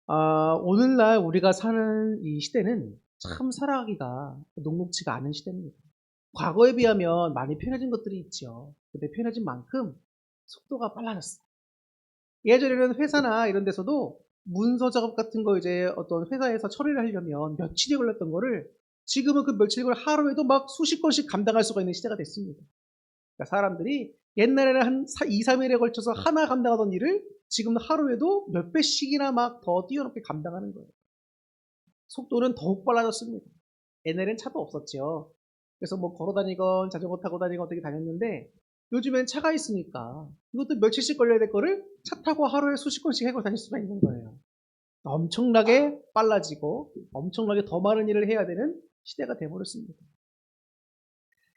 오늘날 우리가 사는 이 시대는 참 살아가기가 녹록지가 않은 시대입니다. 과거에 비하면 많이 편해진 것들이 있죠. 근데 편해진 만큼 속도가 빨라졌어요. 예전에는 회사나 이런 데서도 문서 작업 같은 거 이제 어떤 회사에서 처리를 하려면 며칠이 걸렸던 거를 지금은 그 며칠을 하루에도 막 수십 건씩 감당할 수가 있는 시대가 됐습니다. 그러니까 사람들이 옛날에는 한 2, 3일에 걸쳐서 하나 감당하던 일을 지금 하루에도 몇 배씩이나 막 더 뛰어넘게 감당하는 거예요. 속도는 더욱 빨라졌습니다. 옛날엔 차도 없었죠. 그래서 뭐 걸어 다니건 자전거 타고 다니건 어떻게 다녔는데 요즘엔 차가 있으니까 이것도 며칠씩 걸려야 될 거를 차 타고 하루에 수십 건씩 해고 다닐 수가 있는 거예요. 엄청나게 빨라지고 엄청나게 더 많은 일을 해야 되는 시대가 돼버렸습니다.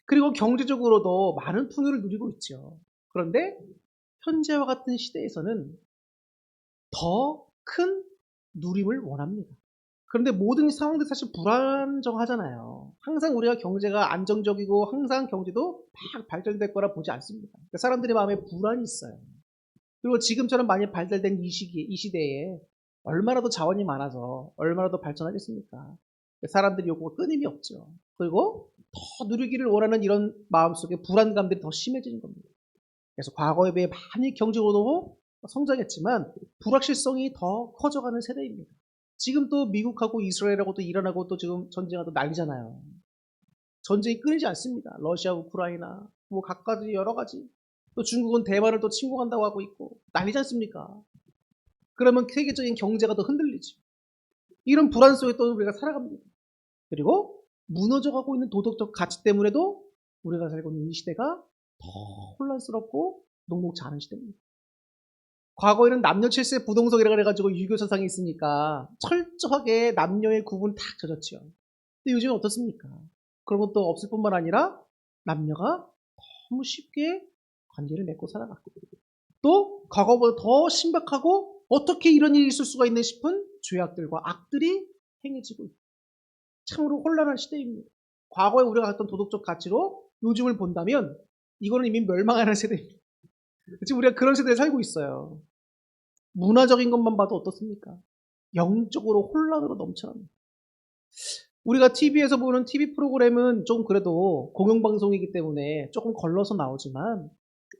그리고 경제적으로도 많은 풍요를 누리고 있죠. 그런데 현재와 같은 시대에서는 더 큰 누림을 원합니다. 그런데 모든 상황들이 사실 불안정하잖아요. 항상 우리가 경제가 안정적이고 항상 경제도 막 발전될 거라 보지 않습니다. 그러니까 사람들의 마음에 불안이 있어요. 그리고 지금처럼 많이 발달된 이 시대에 얼마나 더 자원이 많아서 얼마나 더 발전하겠습니까? 사람들이 요구가 끊임이 없죠. 그리고 더 누리기를 원하는 이런 마음속에 불안감들이 더 심해지는 겁니다. 그래서 과거에 비해 많이 경제적으로도 성장했지만 불확실성이 더 커져가는 세대입니다. 지금 또 미국하고 이스라엘하고 또 이란하고 또 지금 전쟁하고 난리잖아요. 전쟁이 끊이지 않습니다. 러시아, 우크라이나, 뭐 각가지 여러 가지. 또 중국은 대만을 또 침공한다고 하고 있고 난리지 않습니까? 그러면 세계적인 경제가 더 흔들리지. 이런 불안 속에 또 우리가 살아갑니다. 그리고 무너져가고 있는 도덕적 가치 때문에도 우리가 살고 있는 이 시대가 더 혼란스럽고 녹록지 않은 시대입니다. 과거에는 남녀 칠세 부동석이라 그래가지고 유교 사상이 있으니까 철저하게 남녀의 구분 딱 져졌죠. 근데 요즘은 어떻습니까? 그런 것도 없을 뿐만 아니라 남녀가 너무 쉽게 관계를 맺고 살아갔고 또 과거보다 더 신박하고 어떻게 이런 일이 있을 수가 있나 싶은 죄악들과 악들이 행해지고 있고 참으로 혼란한 시대입니다. 과거에 우리가 갖던 도덕적 가치로 요즘을 본다면 이거는 이미 멸망하는 세대입니다. 지금 우리가 그런 세대에 살고 있어요. 문화적인 것만 봐도 어떻습니까? 영적으로 혼란으로 넘쳐납니다. 우리가 TV에서 보는 TV 프로그램은 좀 그래도 공영방송이기 때문에 조금 걸러서 나오지만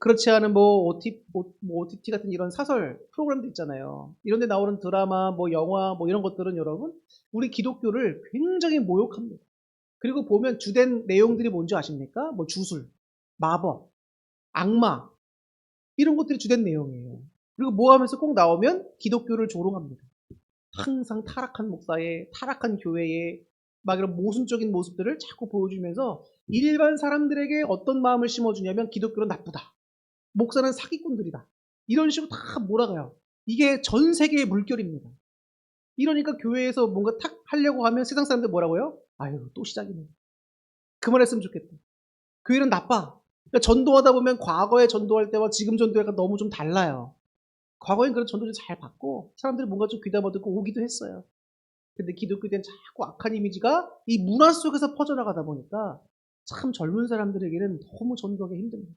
그렇지 않은 뭐 OTT 같은 이런 사설 프로그램도 있잖아요. 이런 데 나오는 드라마, 뭐 영화, 뭐 이런 것들은 여러분 우리 기독교를 굉장히 모욕합니다. 그리고 보면 주된 내용들이 뭔지 아십니까? 뭐 주술, 마법, 악마 이런 것들이 주된 내용이에요. 그리고 뭐 하면서 꼭 나오면 기독교를 조롱합니다. 항상 타락한 목사의 타락한 교회의 막 이런 모순적인 모습들을 자꾸 보여주면서 일반 사람들에게 어떤 마음을 심어주냐면 기독교는 나쁘다. 목사는 사기꾼들이다. 이런 식으로 다 몰아가요. 이게 전 세계의 물결입니다. 이러니까 교회에서 뭔가 탁 하려고 하면 세상 사람들 뭐라고요? 아유 또 시작이네. 그만했으면 좋겠다. 교회는 나빠. 그러니까 전도하다 보면 과거에 전도할 때와 지금 전도가 너무 좀 달라요. 과거엔 그런 전도를 잘 받고 사람들이 뭔가 좀 귀담아 듣고 오기도 했어요. 근데 기독교에 대한 자꾸 악한 이미지가 이 문화 속에서 퍼져나가다 보니까 참 젊은 사람들에게는 너무 전도하기 힘듭니다.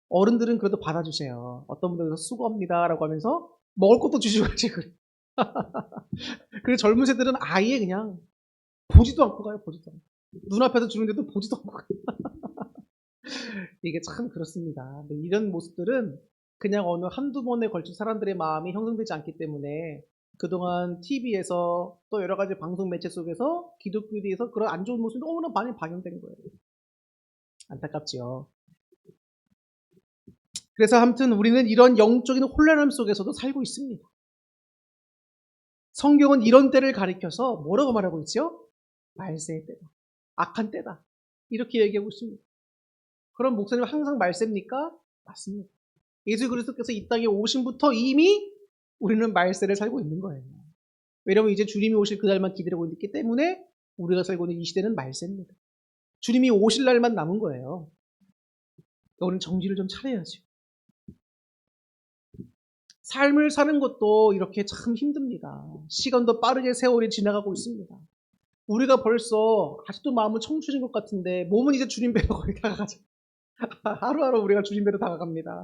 어른들은 그래도 받아주세요. 어떤 분들은 수고합니다 라고 하면서 먹을 것도 주시고 그래. 그리고 젊은 세대들은 아예 그냥 보지도 않고 가요. 보지도 않고. 눈앞에서 주는데도 보지도 않고 가요. 이게 참 그렇습니다. 근데 이런 모습들은 그냥 어느 한두 번에 걸쳐 사람들의 마음이 형성되지 않기 때문에 그동안 TV에서 또 여러 가지 방송 매체 속에서 기독교에 대해서 그런 안 좋은 모습이 너무나 많이 반영된 거예요. 안타깝지요. 그래서 아무튼 우리는 이런 영적인 혼란함 속에서도 살고 있습니다. 성경은 이런 때를 가리켜서 뭐라고 말하고 있죠? 말세의 때다. 악한 때다. 이렇게 얘기하고 있습니다. 그럼 목사님 항상 말세입니까? 맞습니다. 예수 그리스도께서 이 땅에 오신부터 이미 우리는 말세를 살고 있는 거예요. 왜냐하면 이제 주님이 오실 그날만 기다리고 있기 때문에 우리가 살고 있는 이 시대는 말세입니다. 주님이 오실 날만 남은 거예요. 우리는 정신을 좀 차려야죠. 삶을 사는 것도 이렇게 참 힘듭니다. 시간도 빠르게 세월이 지나가고 있습니다. 우리가 벌써 아직도 마음은 청춘인 것 같은데 몸은 이제 주님 배로 거의 다가가죠. 하루하루 우리가 주님 배로 다가갑니다.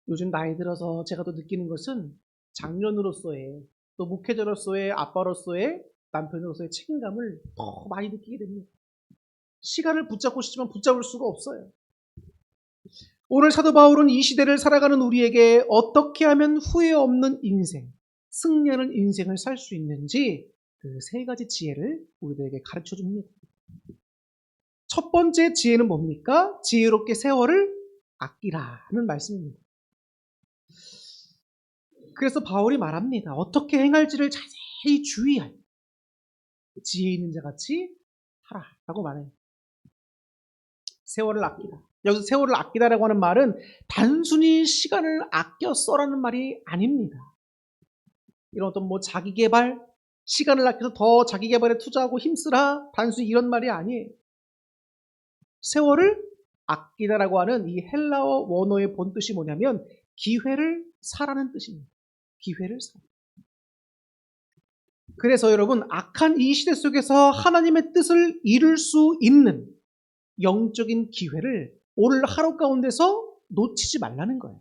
요즘 나이 들어서 제가 또 느끼는 것은 장년으로서의, 또 목회자로서의, 아빠로서의, 남편으로서의 책임감을 더 많이 느끼게 됩니다. 시간을 붙잡고 싶지만 붙잡을 수가 없어요. 오늘 사도 바울은 이 시대를 살아가는 우리에게 어떻게 하면 후회 없는 인생, 승리하는 인생을 살 수 있는지 그 세 가지 지혜를 우리들에게 가르쳐 줍니다. 첫 번째 지혜는 뭡니까? 지혜롭게 세월을 아끼라는 말씀입니다. 그래서 바울이 말합니다. 어떻게 행할지를 자세히 주의할 지혜 있는 자같이 하라라고 말해요. 세월을 아끼라. 여기서 세월을 아끼다라고 하는 말은 단순히 시간을 아껴 써라는 말이 아닙니다. 이런 어떤 뭐 자기 개발, 시간을 아껴서 더 자기 개발에 투자하고 힘쓰라, 단순히 이런 말이 아니에요. 세월을 아끼다라고 하는 이 헬라어 원어의 본뜻이 뭐냐면 기회를 사라는 뜻입니다. 기회를 사. 그래서 여러분, 악한 이 시대 속에서 하나님의 뜻을 이룰 수 있는 영적인 기회를 오늘 하루 가운데서 놓치지 말라는 거예요.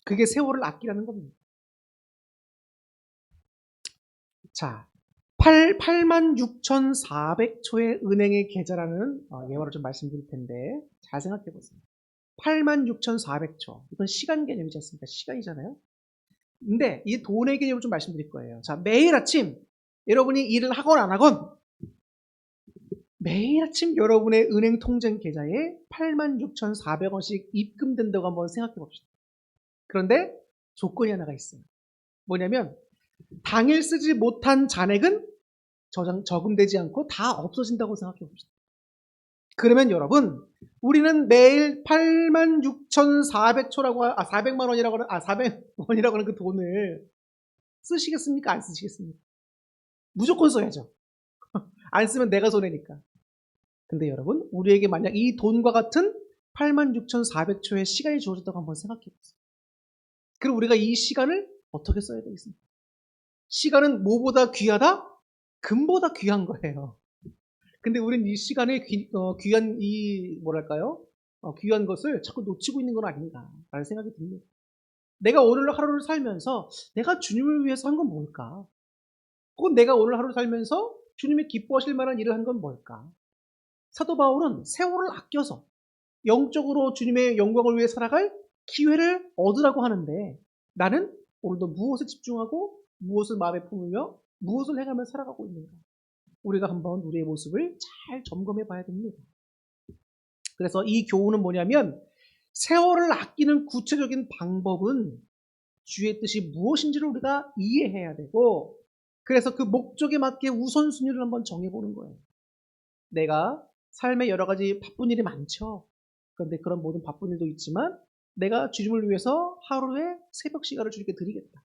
그게 세월을 아끼라는 겁니다. 자, 86,400초의 은행의 계좌라는 예화를 좀 말씀드릴 텐데 잘 생각해 보세요. 86,400초. 이건 시간 개념이지 않습니까? 시간이잖아요. 근데 이 돈의 개념을 좀 말씀드릴 거예요. 자, 매일 아침 여러분이 일을 하건 안 하건 매일 아침 여러분의 은행 통장 계좌에 86,400원씩 입금된다고 한번 생각해 봅시다. 그런데 조건이 하나가 있어요. 뭐냐면 당일 쓰지 못한 잔액은 저금되지 않고 다 없어진다고 생각해 봅시다. 그러면 여러분, 우리는 매일 86,400초라고, 400만 원이라고 하는, 400원이라고 하는 그 돈을 쓰시겠습니까? 안 쓰시겠습니까? 무조건 써야죠. 안 쓰면 내가 손해니까. 근데 여러분, 우리에게 만약 이 돈과 같은 86,400초의 시간이 주어졌다고 한번 생각해 보세요. 그럼 우리가 이 시간을 어떻게 써야 되겠습니까? 시간은 뭐보다 귀하다? 금보다 귀한 거예요. 근데 우리는 이 시간에 귀한 뭐랄까요? 귀한 것을 자꾸 놓치고 있는 건 아닌가라는 생각이 듭니다. 내가 오늘 하루를 살면서 내가 주님을 위해서 한 건 뭘까? 혹은 내가 오늘 하루를 살면서 주님이 기뻐하실 만한 일을 한 건 뭘까? 사도 바울은 세월을 아껴서 영적으로 주님의 영광을 위해 살아갈 기회를 얻으라고 하는데 나는 오늘도 무엇에 집중하고 무엇을 마음에 품으며 무엇을 해가며 살아가고 있는가? 우리가 한번 우리의 모습을 잘 점검해 봐야 됩니다. 그래서 이 교훈은 뭐냐면 세월을 아끼는 구체적인 방법은 주의 뜻이 무엇인지를 우리가 이해해야 되고 그래서 그 목적에 맞게 우선순위를 한번 정해보는 거예요. 내가 삶에 여러 가지 바쁜 일이 많죠. 그런데 그런 모든 바쁜 일도 있지만 내가 주님을 위해서 하루에 새벽 시간을 주님께 드리겠다.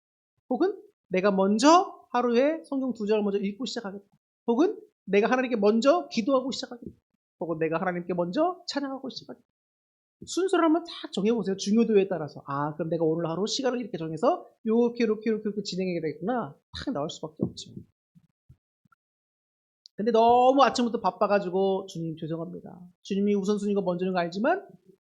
혹은 내가 먼저 하루에 성경 2장을 먼저 읽고 시작하겠다. 혹은 내가 하나님께 먼저 기도하고 시작하겠다. 혹은 내가 하나님께 먼저 찬양하고 시작하겠다. 순서를 한번 딱 정해보세요. 중요도에 따라서. 그럼 내가 오늘 하루 시간을 이렇게 정해서 이렇게 진행해야 되겠구나. 딱 나올 수밖에 없죠. 근데 너무 아침부터 바빠가지고 주님 죄송합니다. 주님이 우선순위가 먼저인 거 알지만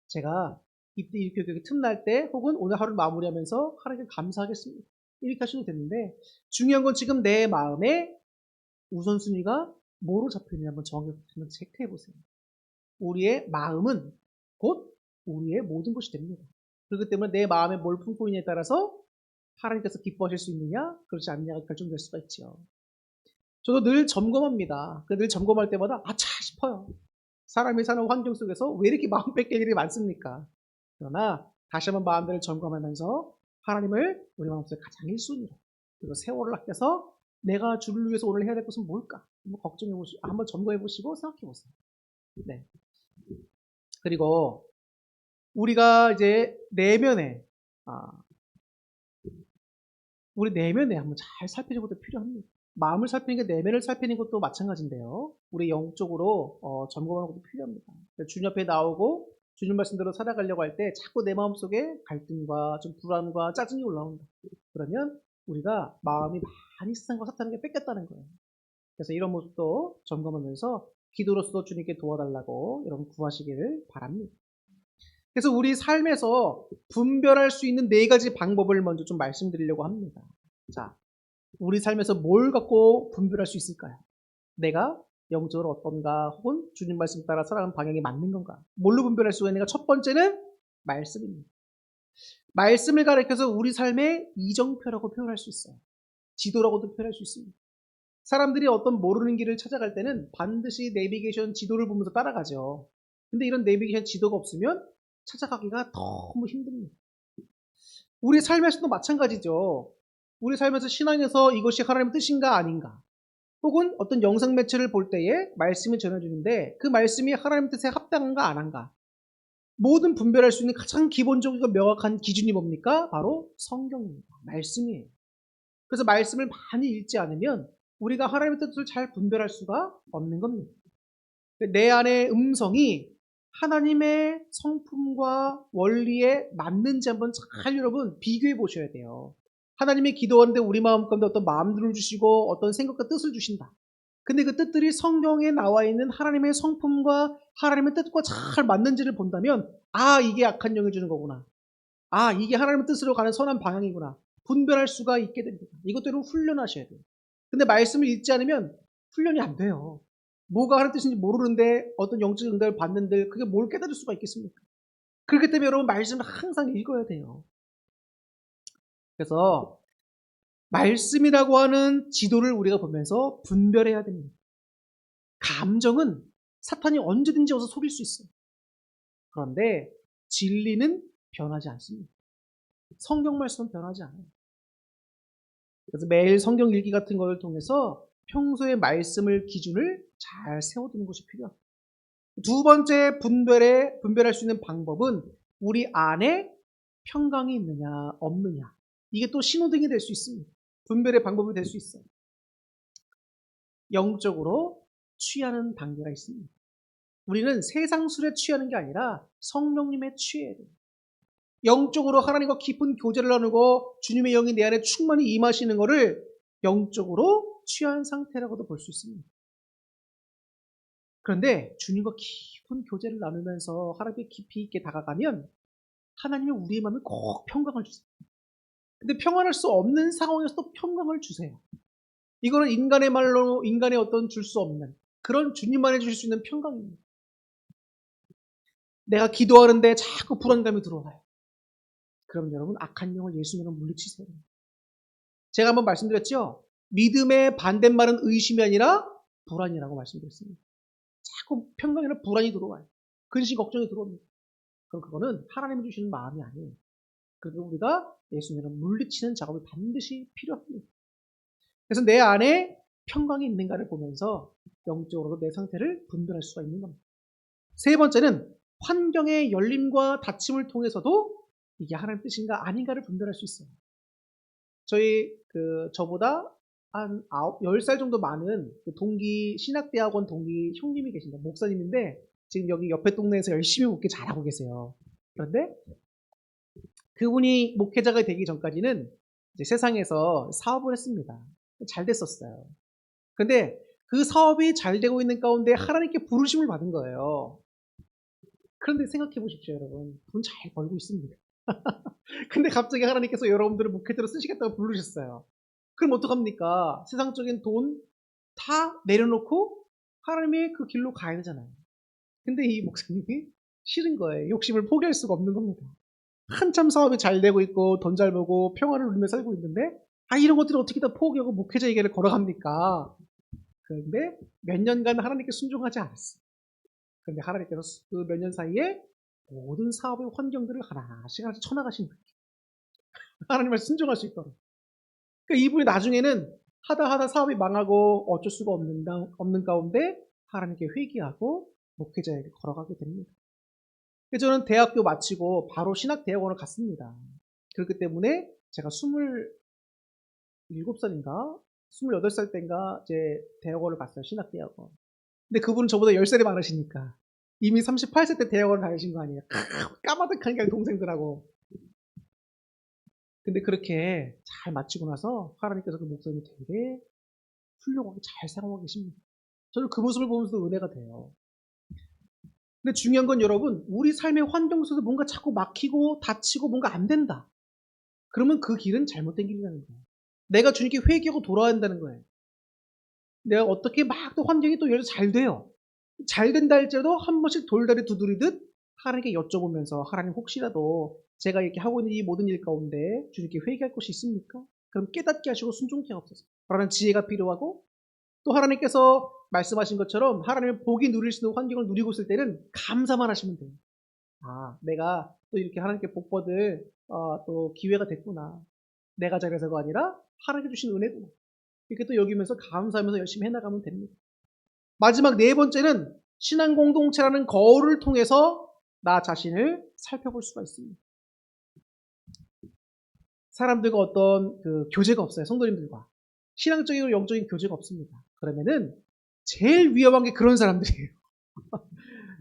제가 이때 이렇게 틈날 때 혹은 오늘 하루를 마무리하면서 하나님께 감사하겠습니다. 이렇게 하셔도 되는데 중요한 건 지금 내 마음에 우선순위가 뭐로 잡혀있는지 한번 체크해 보세요. 우리의 마음은 곧 우리의 모든 것이 됩니다. 그렇기 때문에 내 마음에 뭘 품고 있느냐에 따라서 하나님께서 기뻐하실 수 있느냐 그렇지 않느냐가 결정될 수가 있죠. 저도 늘 점검합니다. 늘 점검할 때마다 아차 싶어요. 사람이 사는 환경 속에서 왜 이렇게 마음 뺏길 일이 많습니까? 그러나 다시 한번 마음들을 점검하면서 하나님을 우리 마음속에 가장 1순위로 그리고 세월을 아껴서 내가 주를 위해서 오늘 해야 될 것은 뭘까? 한번 걱정해 보시고 한번 점검해 보시고 생각해 보세요. 네. 그리고 우리가 이제 내면에 우리 내면에 한번 잘 살피는 것도 필요합니다. 마음을 살피는 게 내면을 살피는 것도 마찬가지인데요. 우리 영적으로 점검하는 것도 필요합니다. 주님 앞에 나오고 주님 말씀대로 살아가려고 할 때 자꾸 내 마음속에 갈등과 좀 불안과 짜증이 올라온다. 그러면 우리가 마음이 많이 세상과 사탄에게 뺏겼다는 거예요. 그래서 이런 모습도 점검하면서 기도로서 주님께 도와달라고 여러분 구하시기를 바랍니다. 그래서 우리 삶에서 분별할 수 있는 4가지 방법을 먼저 좀 말씀드리려고 합니다. 자, 우리 삶에서 뭘 갖고 분별할 수 있을까요? 내가 영적으로 어떤가, 혹은 주님 말씀 따라 살아가는 방향이 맞는 건가? 뭘로 분별할 수가 있는가? 첫 번째는 말씀입니다. 말씀을 가리켜서 우리 삶의 이정표라고 표현할 수 있어요. 지도라고도 표현할 수 있습니다. 사람들이 어떤 모르는 길을 찾아갈 때는 반드시 내비게이션 지도를 보면서 따라가죠. 근데 이런 내비게이션 지도가 없으면 찾아가기가 너무 힘듭니다. 우리 삶에서도 마찬가지죠. 우리 삶에서 신앙에서 이것이 하나님의 뜻인가 아닌가, 혹은 어떤 영상 매체를 볼 때에 말씀이 전해주는데 그 말씀이 하나님의 뜻에 합당한가 안 한가, 모든 분별할 수 있는 가장 기본적이고 명확한 기준이 뭡니까? 바로 성경입니다. 말씀이에요. 그래서 말씀을 많이 읽지 않으면 우리가 하나님의 뜻을 잘 분별할 수가 없는 겁니다. 내 안의 음성이 하나님의 성품과 원리에 맞는지 한번 잘 여러분 비교해 보셔야 돼요. 하나님이 기도하는데 우리 마음 가운데 어떤 마음들을 주시고 어떤 생각과 뜻을 주신다. 근데 그 뜻들이 성경에 나와 있는 하나님의 성품과 하나님의 뜻과 잘 맞는지를 본다면, 아, 이게 악한 영이 주는 거구나. 아, 이게 하나님의 뜻으로 가는 선한 방향이구나. 분별할 수가 있게 됩니다. 이것대로 훈련하셔야 돼요. 근데 말씀을 읽지 않으면 훈련이 안 돼요. 뭐가 하나님 뜻인지 모르는데 어떤 영적 응답을 받는데 그게 뭘 깨달을 수가 있겠습니까? 그렇기 때문에 여러분 말씀을 항상 읽어야 돼요. 그래서 말씀이라고 하는 지도를 우리가 보면서 분별해야 됩니다. 감정은 사탄이 언제든지 와서 속일 수 있어요. 그런데 진리는 변하지 않습니다. 성경 말씀은 변하지 않아요. 그래서 매일 성경 읽기 같은 것을 통해서 평소에 말씀을 기준을 잘 세워두는 것이 필요합니다. 두 번째 분별할 수 있는 방법은 우리 안에 평강이 있느냐 없느냐, 이게 또 신호등이 될 수 있습니다. 분별의 방법이 될 수 있어요. 영적으로 취하는 단계가 있습니다. 우리는 세상 술에 취하는 게 아니라 성령님에 취해야 돼요. 영적으로 하나님과 깊은 교제를 나누고 주님의 영이 내 안에 충만히 임하시는 것을 영적으로 취한 상태라고도 볼 수 있습니다. 그런데 주님과 깊은 교제를 나누면서 하나님께 깊이 있게 다가가면 하나님은 우리의 마음에 꼭 평강을 주세요. 근데 평안할 수 없는 상황에서도 평강을 주세요. 이거는 인간의 말로, 인간의 어떤 줄 수 없는 그런 주님만이 주실 수 있는 평강입니다. 내가 기도하는데 자꾸 불안감이 들어와요. 그럼 여러분 악한 영을 예수님으로 물리치세요. 제가 한번 말씀드렸죠. 믿음의 반대말은 의심이 아니라 불안이라고 말씀드렸습니다. 자꾸 평강이나 불안이 들어와요. 근심 걱정이 들어옵니다. 그럼 그거는 하나님이 주시는 마음이 아니에요. 그래서 우리가 예수님으로 물리치는 작업이 반드시 필요합니다. 그래서 내 안에 평강이 있는가를 보면서 영적으로도 내 상태를 분별할 수가 있는 겁니다. 세 번째는 환경의 열림과 닫힘을 통해서도 이게 하나님 뜻인가 아닌가를 분별할 수 있어요. 저보다 한 10살 정도 많은 동기, 신학대학원 동기 형님이 계십니다. 목사님인데 지금 여기 옆에 동네에서 열심히 목회 잘하고 계세요. 그런데 그분이 목회자가 되기 전까지는 이제 세상에서 사업을 했습니다. 잘 됐었어요. 그런데 그 사업이 잘 되고 있는 가운데 하나님께 부르심을 받은 거예요. 그런데 생각해 보십시오, 여러분. 돈 잘 벌고 있습니다. 근데 갑자기 하나님께서 여러분들을 목회자로 쓰시겠다고 부르셨어요. 그럼 어떡합니까? 세상적인 돈 다 내려놓고 하나님의 그 길로 가야 되잖아요. 근데 이 목사님이 싫은 거예요. 욕심을 포기할 수가 없는 겁니다. 한참 사업이 잘 되고 있고 돈 잘 벌고 평화를 누리며 살고 있는데, 이런 것들을 어떻게 다 포기하고 목회자의 길을 걸어갑니까? 그런데 몇 년간 하나님께 순종하지 않았어요. 그런데 하나님께서 그 몇 년 사이에 모든 사업의 환경들을 하나씩 쳐나가신 거예요. 하나님을 순종할 수 있도록. 그러니까 이분이 나중에는 하다 사업이 망하고 어쩔 수가 없는 가운데 하나님께 회개하고 목회자에게 걸어가게 됩니다. 그래서 저는 대학교 마치고 바로 신학대학원을 갔습니다. 그렇기 때문에 제가 27살인가 28살 때인가 제 대학원을 갔어요. 신학대학원. 근데 그분은 저보다 10살이 많으시니까 이미 38세 때 대학원을 다니신 거 아니에요. 까마득한 게 동생들하고. 근데 그렇게 잘 마치고 나서 하나님께서 그 목사님이 되게 훌륭하게 잘 사용하고 계십니다. 저는 그 모습을 보면서 은혜가 돼요. 근데 중요한 건 여러분, 우리 삶의 환경 속에서 뭔가 자꾸 막히고 다치고 뭔가 안 된다. 그러면 그 길은 잘못된 길이라는 거예요. 내가 주님께 회개하고 돌아야 한다는 거예요. 내가 어떻게 막 또 환경이 또 여기서 잘 돼요. 잘 된다 할지라도 한 번씩 돌다리 두드리듯 하나님께 여쭤보면서 하나님 혹시라도 제가 이렇게 하고 있는 이 모든 일 가운데 주님께 회개할 것이 있습니까? 그럼 깨닫게 하시고 순종케 하옵소서. 라는 지혜가 필요하고 또 하나님께서 말씀하신 것처럼 하나님의 복이 누릴 수 있는 환경을 누리고 있을 때는 감사만 하시면 돼요. 아, 내가 또 이렇게 하나님께 복 받을 또 기회가 됐구나. 내가 잘해서가 아니라 하나님께 주신 은혜구나. 이렇게 또 여기면서 감사하면서 열심히 해나가면 됩니다. 마지막 네 번째는 신앙 공동체라는 거울을 통해서 나 자신을 살펴볼 수가 있습니다. 사람들과 어떤 그 교제가 없어요. 성도님들과. 신앙적이고 영적인 교제가 없습니다. 그러면은 제일 위험한 게 그런 사람들이에요.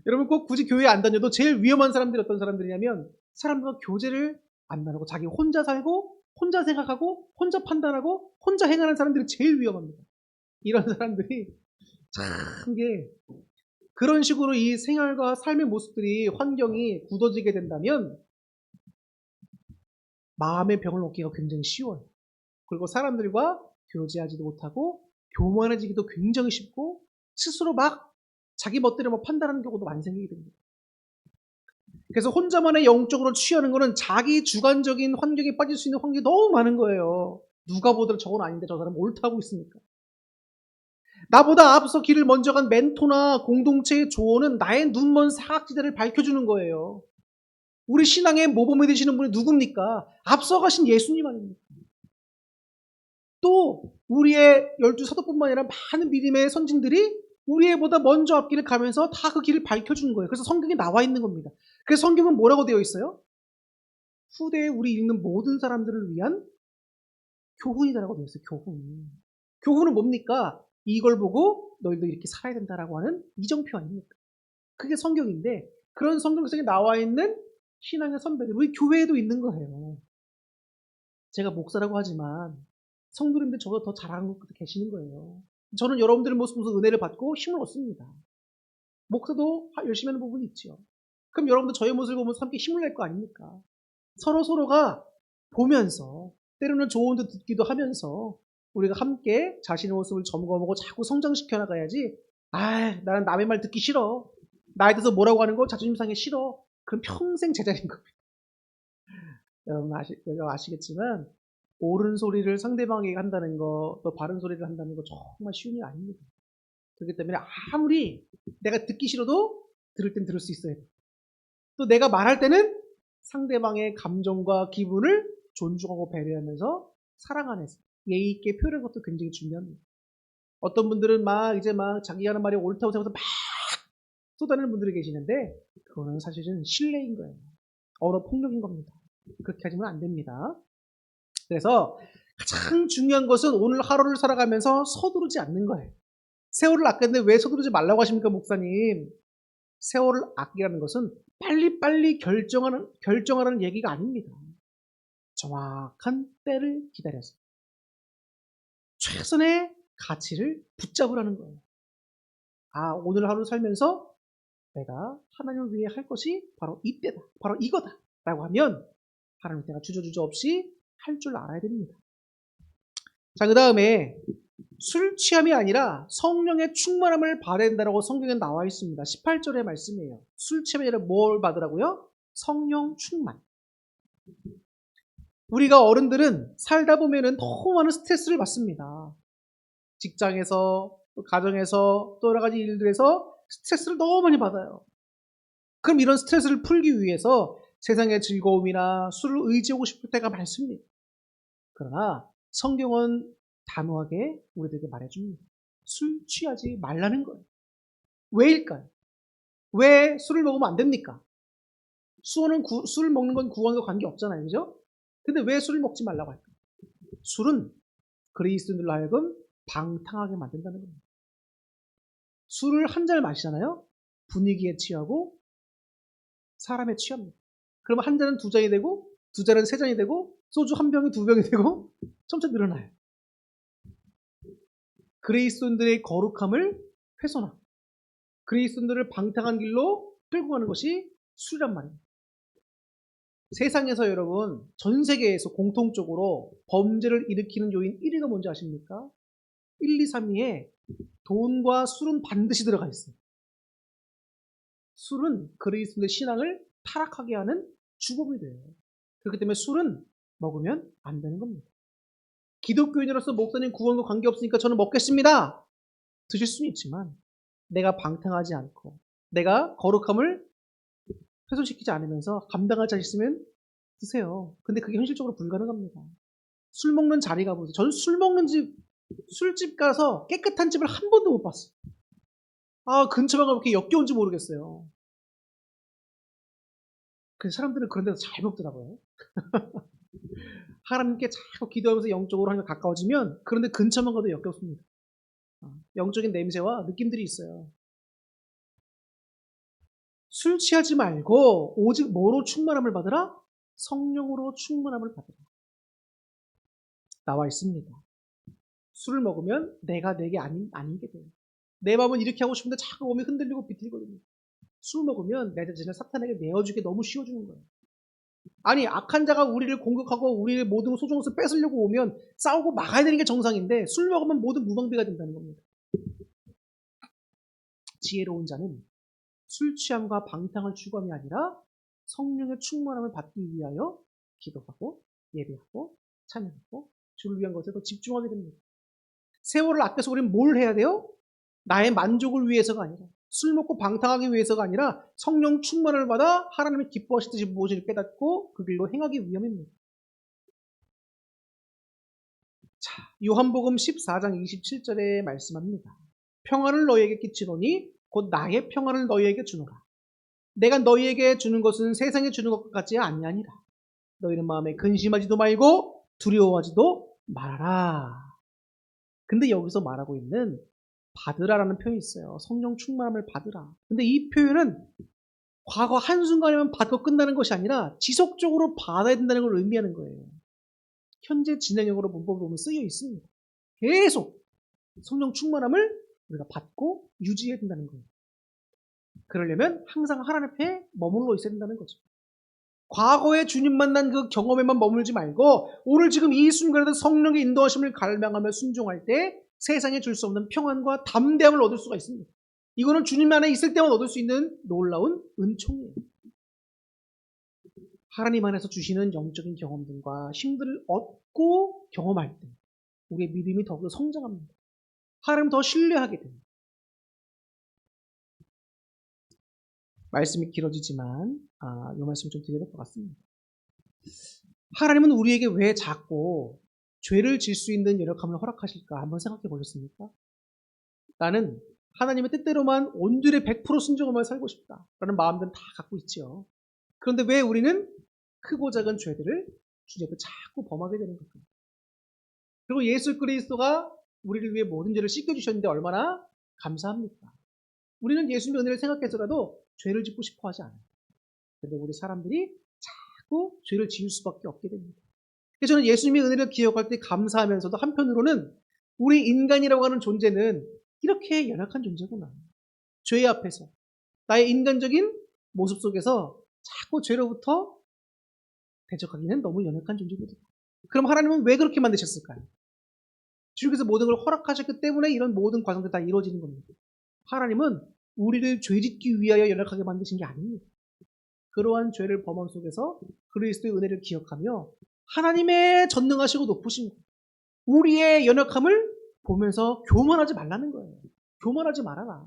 여러분 꼭 굳이 교회 안 다녀도 제일 위험한 사람들이 어떤 사람들이냐면 사람들과 교제를 안 나누고 자기 혼자 살고 혼자 생각하고 혼자 판단하고 혼자 행하는 사람들이 제일 위험합니다. 이런 사람들이 참 게 그런 식으로 이 생활과 삶의 모습들이 환경이 굳어지게 된다면 마음의 병을 얻기가 굉장히 쉬워요. 그리고 사람들과 교제하지도 못하고 교만해지기도 굉장히 쉽고 스스로 막 자기 멋대로 막 판단하는 경우도 많이 생기게 됩니다. 그래서 혼자만의 영적으로 취하는 거는 자기 주관적인 환경에 빠질 수 있는 환경이 너무 많은 거예요. 누가 보더라도 저건 아닌데 저 사람 옳다고 있으니까. 나보다 앞서 길을 먼저 간 멘토나 공동체의 조언은 나의 눈먼 사각지대를 밝혀주는 거예요. 우리 신앙의 모범이 되시는 분이 누굽니까? 앞서가신 예수님 아닙니까? 또 우리의 12사도뿐만 아니라 많은 믿음의 선진들이 우리보다 먼저 앞길을 가면서 다 그 길을 밝혀주는 거예요. 그래서 성경에 나와 있는 겁니다. 그래서 성경은 뭐라고 되어 있어요? 후대에 우리 읽는 모든 사람들을 위한 교훈이다라고 되어 있어요. 교훈. 교훈은 뭡니까? 이걸 보고 너희도 이렇게 살아야 된다라고 하는 이정표 아닙니까? 그게 성경인데 그런 성경 속에 나와 있는 신앙의 선배들 우리 교회에도 있는 거예요. 제가 목사라고 하지만 성도님들 저보다 더 잘하는 분들 계시는 거예요. 저는 여러분들의 모습 보면서 은혜를 받고 힘을 얻습니다. 목사도 열심히 하는 부분이 있죠. 그럼 여러분들 저의 모습을 보면서 함께 힘을 낼 거 아닙니까? 서로가 보면서 때로는 조언도 듣기도 하면서 우리가 함께 자신의 모습을 점검하고 자꾸 성장시켜 나가야지. 나는 남의 말 듣기 싫어. 나에 대해서 뭐라고 하는 거 자존심 상해 싫어. 그럼 평생 제자리인 겁니다. 여러분 아시겠지만 옳은 소리를 상대방에게 한다는 거, 또 바른 소리를 한다는 거 정말 쉬운 일 아닙니다. 그렇기 때문에 아무리 내가 듣기 싫어도 들을 땐 들을 수 있어야 돼. 또 내가 말할 때는 상대방의 감정과 기분을 존중하고 배려하면서 사랑 안에서 예의 있게 표현하는 것도 굉장히 중요합니다. 어떤 분들은 막 자기 하는 말이 옳다고 생각해서 막 쏟아내는 분들이 계시는데 그거는 사실은 신뢰인 거예요. 언어 폭력인 겁니다. 그렇게 하시면 안 됩니다. 그래서 가장 중요한 것은 오늘 하루를 살아가면서 서두르지 않는 거예요. 세월을 아꼈는데 왜 서두르지 말라고 하십니까, 목사님? 세월을 아끼라는 것은 빨리빨리 결정하라는 얘기가 아닙니다. 정확한 때를 기다려서 최선의 가치를 붙잡으라는 거예요. 오늘 하루 살면서 내가 하나님을 위해 할 것이 바로 이때다. 바로 이거다. 라고 하면 하나님 내가 주저주저 없이 할 줄 알아야 됩니다. 자, 그 다음에 술 취함이 아니라 성령의 충만함을 받아야 된다고 성경에 나와 있습니다. 18절의 말씀이에요. 술 취함이 아니라 뭘 받으라고요? 성령 충만. 우리가 어른들은 살다 보면은 너무 많은 스트레스를 받습니다. 직장에서, 또 가정에서, 또 여러 가지 일들에서 스트레스를 너무 많이 받아요. 그럼 이런 스트레스를 풀기 위해서 세상의 즐거움이나 술을 의지하고 싶을 때가 많습니다. 그러나 성경은 단호하게 우리들에게 말해줍니다. 술 취하지 말라는 거예요. 왜일까요? 왜 술을 먹으면 안 됩니까? 술 먹는 건 구원과 관계없잖아요. 그죠? 근데 왜 술을 먹지 말라고 할까요? 술은 그리스도인들로 하여금 방탕하게 만든다는 겁니다. 술을 한 잔을 마시잖아요. 분위기에 취하고 사람에 취합니다. 그러면 한 잔은 두 잔이 되고 두 잔은 세 잔이 되고 소주 한 병이 두 병이 되고 점차 늘어나요. 그리스도인들의 거룩함을 훼손하고 그리스도인들을 방탕한 길로 끌고 가는 것이 술이란 말입니다. 세상에서 여러분 전 세계에서 공통적으로 범죄를 일으키는 요인 1위가 뭔지 아십니까? 1, 2, 3위에 돈과 술은 반드시 들어가 있어요. 술은 그리스도의 신앙을 타락하게 하는 주범이 돼요. 그렇기 때문에 술은 먹으면 안 되는 겁니다. 기독교인으로서 목사님 구원과 관계없으니까 저는 먹겠습니다. 드실 수는 있지만 내가 방탕하지 않고 내가 거룩함을 훼손시키지 않으면서 감당할 자신 있으면 드세요. 근데 그게 현실적으로 불가능합니다. 술 먹는 자리가 보세요. 저는 술 먹는 집, 술집 가서 깨끗한 집을 한 번도 못 봤어요. 아, 근처가 그렇게 역겨운지 모르겠어요. 그래서 사람들은 그런 데서 잘 먹더라고요. 하나님께 자꾸 기도하면서 영적으로 하나님과 가까워지면 그런데 근처만 가도 역겹습니다. 영적인 냄새와 느낌들이 있어요. 술 취하지 말고 오직 뭐로 충만함을 받으라? 성령으로 충만함을 받으라. 나와 있습니다. 술을 먹으면 내가 내게 아니게 돼요. 내 마음은 이렇게 하고 싶은데 자꾸 몸이 흔들리고 비틀거든요. 술 먹으면 내 자신을 사탄에게 내어주기 너무 쉬워지는 거예요. 아니 악한 자가 우리를 공격하고 우리의 모든 소중한 것을 뺏으려고 오면 싸우고 막아야 되는 게 정상인데 술 먹으면 모든 무방비가 된다는 겁니다. 지혜로운 자는 술 취함과 방탕을 추구함이 아니라 성령의 충만함을 받기 위하여 기도하고 예배하고 찬양하고 주를 위한 것에 더 집중하게 됩니다. 세월을 아껴서 우리는 뭘 해야 돼요? 나의 만족을 위해서가 아니라 술 먹고 방탕하기 위해서가 아니라 성령 충만을 받아 하나님이 기뻐하시듯이 무엇을 깨닫고 그 길로 행하기 위함입니다. 자, 요한복음 14장 27절에 말씀합니다. 평안을 너희에게 끼치노니 곧 나의 평안을 너희에게 주노라. 내가 너희에게 주는 것은 세상에 주는 것 같지 아니하니라. 너희는 마음에 근심하지도 말고 두려워하지도 말아라. 근데 여기서 말하고 있는 받으라라는 표현이 있어요. 성령 충만함을 받으라. 근데 이 표현은 과거 한순간에만 받고 끝나는 것이 아니라 지속적으로 받아야 된다는 걸 의미하는 거예요. 현재 진행형으로 문법을 보면 쓰여 있습니다. 계속 성령 충만함을 우리가 받고 유지해야 된다는 거예요. 그러려면 항상 하나님 앞에 머물러 있어야 된다는 거죠. 과거에 주님 만난 그 경험에만 머물지 말고 오늘 지금 이 순간에도 성령의 인도하심을 갈망하며 순종할 때 세상에 줄 수 없는 평안과 담대함을 얻을 수가 있습니다. 이거는 주님 안에 있을 때만 얻을 수 있는 놀라운 은총이에요. 하나님 안에서 주시는 영적인 경험들과 힘들을 얻고 경험할 때 우리의 믿음이 더욱 성장합니다. 하나님 더 신뢰하게 됩니다. 말씀이 길어지지만 이 말씀 좀 드려야 될 것 같습니다. 하나님은 우리에게 왜 자꾸 죄를 질 수 있는 연약함을 허락하실까 한번 생각해 보셨습니까? 나는 하나님의 뜻대로만 온전히 100% 순종하며 살고 싶다 라는 마음들은 다 갖고 있죠. 그런데 왜 우리는 크고 작은 죄들을 주님 앞에 자꾸 범하게 되는 걸까요? 그리고 예수 그리스도가 우리를 위해 모든 죄를 씻겨주셨는데 얼마나 감사합니까? 우리는 예수님의 은혜를 생각해서라도 죄를 짓고 싶어 하지 않아요. 그런데 우리 사람들이 자꾸 죄를 지을 수밖에 없게 됩니다. 그래서 저는 예수님의 은혜를 기억할 때 감사하면서도 한편으로는 우리 인간이라고 하는 존재는 이렇게 연약한 존재구나. 죄 앞에서 나의 인간적인 모습 속에서 자꾸 죄로부터 대적하기는 너무 연약한 존재거든요. 그럼 하나님은 왜 그렇게 만드셨을까요? 주님께서 모든 걸 허락하셨기 때문에 이런 모든 과정들이 다 이루어지는 겁니다. 하나님은 우리를 죄짓기 위하여 연약하게 만드신 게 아닙니다. 그러한 죄를 범함 속에서 그리스도의 은혜를 기억하며 하나님의 전능하시고 높으신 우리의 연약함을 보면서 교만하지 말라는 거예요. 교만하지 말아라.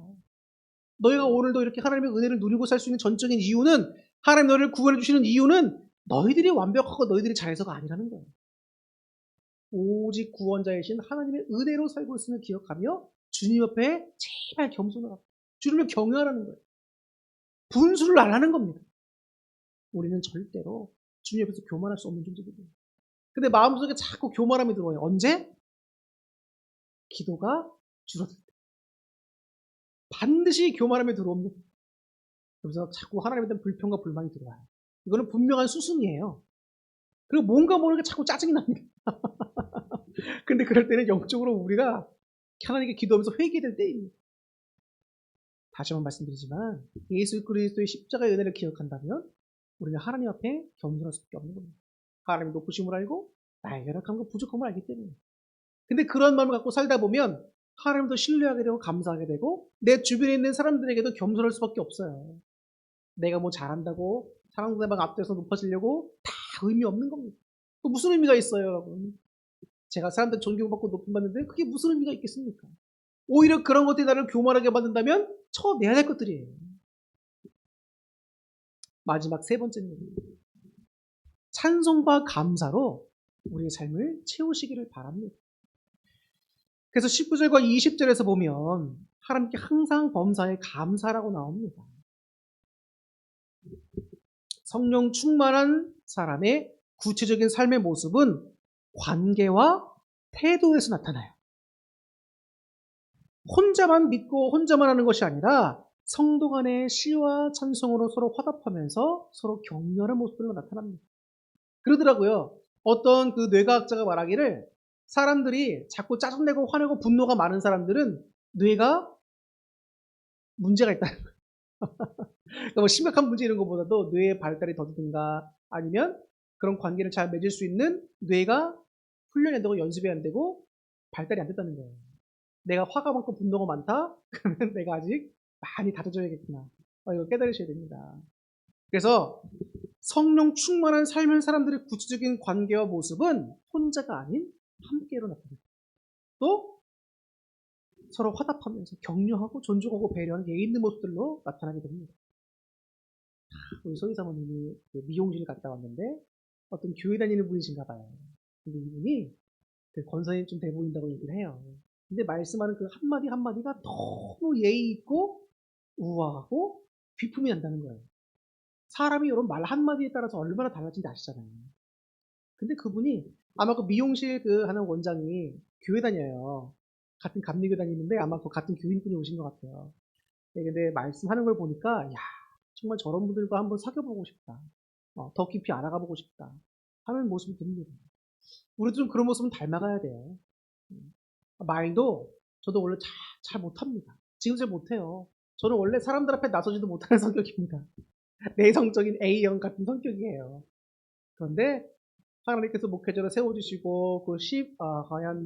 너희가 오늘도 이렇게 하나님의 은혜를 누리고 살 수 있는 전적인 이유는 하나님 너희를 구원해 주시는 이유는 너희들이 완벽하고 너희들이 잘해서가 아니라는 거예요. 오직 구원자이신 하나님의 은혜로 살고 있음을 기억하며 주님 옆에 제발 겸손하라. 주님을 경외하라는 거예요. 분수를 안 하는 겁니다. 우리는 절대로 주님 옆에서 교만할 수 없는 존재들이에요. 근데 마음속에 자꾸 교만함이 들어와요. 언제? 기도가 줄어들 때. 반드시 교만함이 들어옵니다. 그래서 자꾸 하나님에 대한 불평과 불만이 들어와요. 이거는 분명한 수순이에요. 그리고 뭔가 모르게 자꾸 짜증이 납니다. 근데 그럴 때는 영적으로 우리가 하나님께 기도하면서 회개될 때입니다. 다시 한번 말씀드리지만 예수 그리스도의 십자가의 은혜를 기억한다면 우리는 하나님 앞에 겸손할 수밖에 없는 겁니다. 하나님의 높으심을 알고 나의 연약함과 부족함을 알기 때문에. 근데 그런 마음을 갖고 살다 보면 하나님도 신뢰하게 되고 감사하게 되고 내 주변에 있는 사람들에게도 겸손할 수밖에 없어요. 내가 뭐 잘한다고 상대방 앞에서 높아지려고 다 의미 없는 겁니다. 또 무슨 의미가 있어요, 여러분? 제가 사람들 존경받고 높임받는데 그게 무슨 의미가 있겠습니까? 오히려 그런 것들이 나를 교만하게 만든다면 쳐내야 될 것들이에요. 마지막 세 번째는 찬송과 감사로 우리의 삶을 채우시기를 바랍니다. 그래서 19절과 20절에서 보면 하나님께 항상 범사에 감사라고 나옵니다. 성령 충만한 사람의 구체적인 삶의 모습은 관계와 태도에서 나타나요. 혼자만 믿고 혼자만 하는 것이 아니라 성도 간의 시와 찬송으로 서로 화답하면서 서로 격려하는 모습으로 나타납니다. 그러더라고요. 어떤 그 뇌과학자가 말하기를 사람들이 자꾸 짜증내고 화내고 분노가 많은 사람들은 뇌가 문제가 있다는 거예요. 그러니까 뭐 심각한 문제 이런 것보다도 뇌의 발달이 더디든가 아니면 그런 관계를 잘 맺을 수 있는 뇌가 훈련이 안 되고 연습이 안 되고 발달이 안 됐다는 거예요. 내가 화가 많고 분노가 많다? 그러면 내가 아직 많이 다져줘야겠구나. 이거 깨달으셔야 됩니다. 그래서 성령 충만한 삶을 사람들의 구체적인 관계와 모습은 혼자가 아닌 함께로 나타납니다. 또 서로 화답하면서 격려하고 존중하고 배려하는 예의 있는 모습들로 나타나게 됩니다. 우리 소희 사모님이 미용실 갔다 왔는데 어떤 교회 다니는 분이신가 봐요. 근데 이분이 권사님 좀 돼 보인다고 얘기를 해요. 근데 말씀하는 그 한마디 한마디가 너무 예의 있고 우아하고 비품이 난다는 거예요. 사람이 이런 말 한마디에 따라서 얼마나 달라진지 아시잖아요. 근데 그분이 아마 그 미용실 그 하는 원장이 교회 다녀요. 같은 감리교 다니는데 아마 그 같은 교인분이 오신 것 같아요. 근데 말씀하는 걸 보니까 야 정말 저런 분들과 한번 사귀어보고 싶다. 더 깊이 알아가보고 싶다. 하는 모습이 듭니다. 우리도 좀 그런 모습은 닮아가야 돼요. 말도 저도 원래 잘 못합니다. 지금 잘 못해요. 저는 원래 사람들 앞에 나서지도 못하는 성격입니다. 내성적인 A형 같은 성격이에요. 그런데 하나님께서 목회자를 세워주시고 거의 한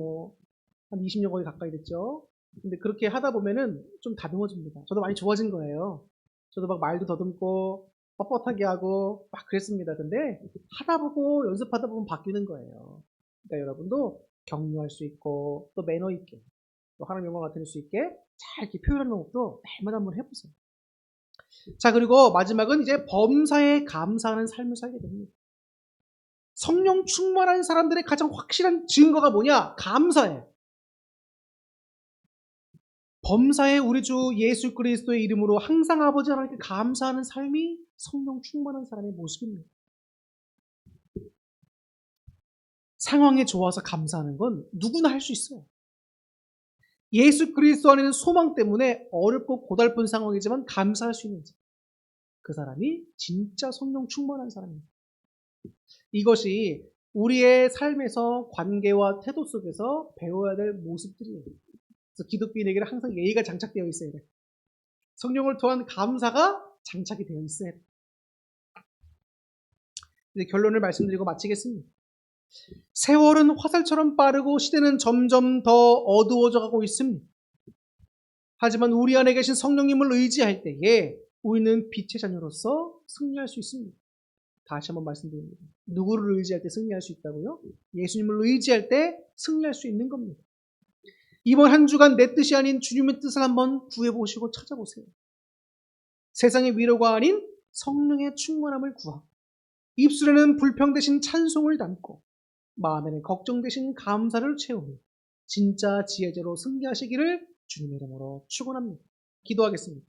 20년 거의 가까이 됐죠. 근데 그렇게 하다 보면은 좀 다듬어집니다. 저도 많이 좋아진 거예요. 저도 막 말도 더듬고 뻣뻣하게 하고 막 그랬습니다. 근데 하다 보고 연습하다 보면 바뀌는 거예요. 그러니까 여러분도 격려할 수 있고 또 매너 있게 또 하나님 영광 나타낼 수 있게 잘 이렇게 표현하는 것도 매일마다 한번 해보세요. 자, 그리고 마지막은 이제 범사에 감사하는 삶을 살게 됩니다. 성령 충만한 사람들의 가장 확실한 증거가 뭐냐? 감사예요. 범사에 우리 주 예수 그리스도의 이름으로 항상 아버지 하나님께 감사하는 삶이 성령 충만한 사람의 모습입니다. 상황에 좋아서 감사하는 건 누구나 할 수 있어요. 예수 그리스도 안에는 소망 때문에 어렵고 고달픈 상황이지만 감사할 수 있는 그 사람이 진짜 성령 충만한 사람입니다. 이것이 우리의 삶에서 관계와 태도 속에서 배워야 될 모습들이에요. 그래서 기독교인에게는 항상 예의가 장착되어 있어야 돼요. 성령을 통한 감사가 장착이 되어 있어야 돼요. 이제 결론을 말씀드리고 마치겠습니다. 세월은 화살처럼 빠르고 시대는 점점 더 어두워져 가고 있습니다. 하지만 우리 안에 계신 성령님을 의지할 때에 우리는 빛의 자녀로서 승리할 수 있습니다. 다시 한번 말씀드립니다. 누구를 의지할 때 승리할 수 있다고요? 예수님을 의지할 때 승리할 수 있는 겁니다. 이번 한 주간 내 뜻이 아닌 주님의 뜻을 한번 구해보시고 찾아보세요. 세상의 위로가 아닌 성령의 충만함을 구하고 입술에는 불평 대신 찬송을 담고 마음에는 걱정 대신 감사를 채우며 진짜 지혜자로 승리하시기를 주님의 이름으로 축원합니다. 기도하겠습니다.